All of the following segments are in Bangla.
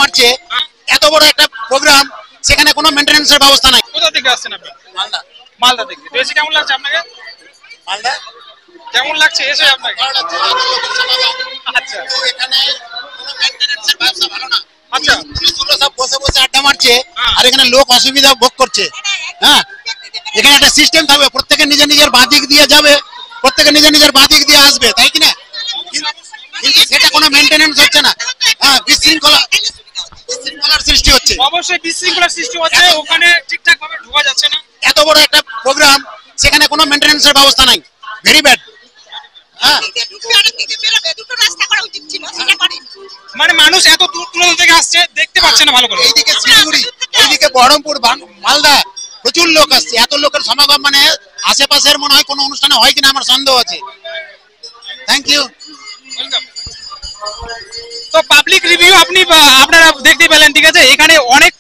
মারছে, এত বড় একটা প্রোগ্রাম, সেখানে কোনো মেইনটেনেন্সের ব্যবস্থা নাই। কোথা থেকে আসছেন আপনি? মালদা। মালদা থেকে। তো এসে কেমন লাগছে আপনাকে? মালদা কেমন লাগছে এসে আপনাকে? আচ্ছা এখানে কোনো মেইনটেনেন্সের ব্যবস্থা ভালো না। আচ্ছা পুলিশগুলো সব বসে বসে আড্ডা মারছে, হ্যাঁ। আর এখানে লোক অসুবিধা ভোগ করছে। হ্যাঁ, এখানে একটা সিস্টেম থাকবে, প্রত্যেকে নিজের নিজের বাঁ দিক দিয়ে যাবে, প্রত্যেকে নিজের নিজের বাঁ দিক দিয়ে আসবে, তাই কিনা? কিন্তু সেটা কোনো মেইনটেনেন্স হচ্ছে না। হ্যাঁ, বিশৃঙ্খলার সৃষ্টি হচ্ছে। অবশ্যই বিশৃঙ্খলার সৃষ্টি হচ্ছে, ওখানে ঠিকঠাক ভাবে ঢোকা যাচ্ছে না। এত বড় একটা প্রোগ্রাম, সেখানে কোনো মেইনটেনেন্সের ব্যবস্থা নাই, ভেরি ব্যাড। হ্যাঁ, মানে মানুষ এত দূর দূরান্ত থেকে আসছে, দেখতে পাচ্ছে না ভালো করে। এইদিকে শিলিগুড়ি, এইদিকে বহরমপুর, মালদা, প্রচুর লোক আসছে। এত লোকের সমাগম মানে আশেপাশের মনে হয় কোনো অনুষ্ঠানে হয় কিনা আমার সন্দেহ আছে। Thank you. তো পাবলিক রিভিউ আপনারা দেখতে পেলেন, ঠিক আছে? এখানে অনেক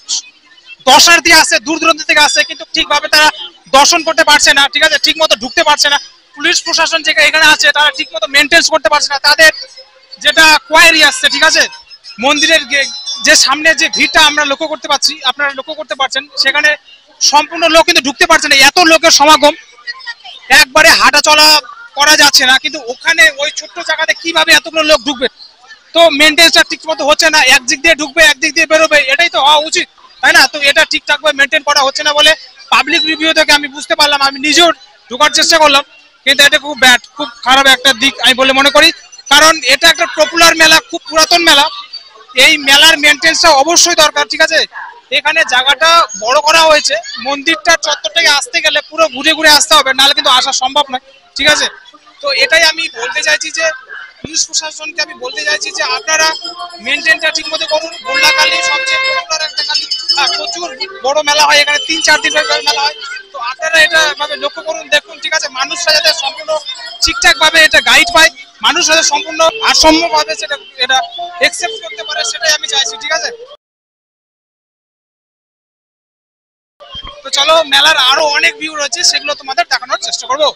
দর্শনার্থী আসছে, দূর দূরান্ত থেকে আসছে, কিন্তু ঠিকভাবে তারা দর্শন করতে পারছে না, ঠিক আছে? ঠিক মতো ঢুকতে পারছে না। পুলিশ প্রশাসন যে এখানে আছে তারা ঠিক মতো মেনটেন করতে পারছে না। তাদের যেটা কোয়ারি আসছে, ঠিক আছে, মন্দিরের যে সামনে যে ভিড়টা আমরা লক্ষ্য করতে পারছি, আপনারা লক্ষ্য করতে পারছেন, সেখানে সম্পূর্ণ লোক কিন্তু ঢুকতে পারছে না, এত লোকের সমাগম, একবারে হাঁটা চলা করা যাচ্ছে না। কিন্তু ওখানে ওই ছোট্ট জায়গাতে কিভাবে এতগুলো লোক ঢুকবে? তো মেনটেন্সটা ঠিক মতো হচ্ছে না, একদিক দিয়ে ঢুকবে একদিক দিয়ে বেরোবে, এটাই তো হওয়া উচিত, তাই না? তো এটা ঠিকঠাক ভাবে মেনটেন করা হচ্ছে না বলে পাবলিক রিভিউ থেকে আমি বুঝতে পারলাম। আমি নিজেও ঢোকার চেষ্টা করলাম, কিন্তু এটা খুব ব্যাড, খুব খারাপ একটা দিক আমি বলে মনে করি। কারণ এটা একটা পপুলার মেলা, খুব পুরাতন মেলা, এই মেলার মেনটেন্সটা অবশ্যই দরকার, ঠিক আছে? এখানে জায়গাটা বড় করা হয়েছে, মন্দিরটা চত্বর থেকে আসতে গেলে পুরো ঘুরে ঘুরে আসতে হবে, নাহলে কিন্তু আসা সম্ভব নয়, ঠিক আছে? তো এটাই আমি বলতে চাইছি যে পুলিশ প্রশাসনকে আমি বলতে চাইছি যে আপনারা মেনটেনটা ঠিক মতো করুন। বন্যাকালী সবচেয়ে পপুলার একটা কালী, প্রচুর বড় মেলা হয় এখানে, 3-4 দিন মেলা হয়। তো আপনারা এটা ভাবে লক্ষ্য করুন, দেখুন, ঠিক আছে? মানুষরা যাতে সম্পূর্ণ ঠিকঠাক ভাবে এটা গাইড পায়, মানুষ যাতে সম্পূর্ণ ভারসাম্য ভাবে সেটা এটা একসেপ্ট করতে পারে, সেটাই আমি চাইছি, ঠিক আছে? তো চলো, মেলার আরো অনেক ভিউ রয়েছে, সেগুলো তোমাদের দেখানোর চেষ্টা করবো।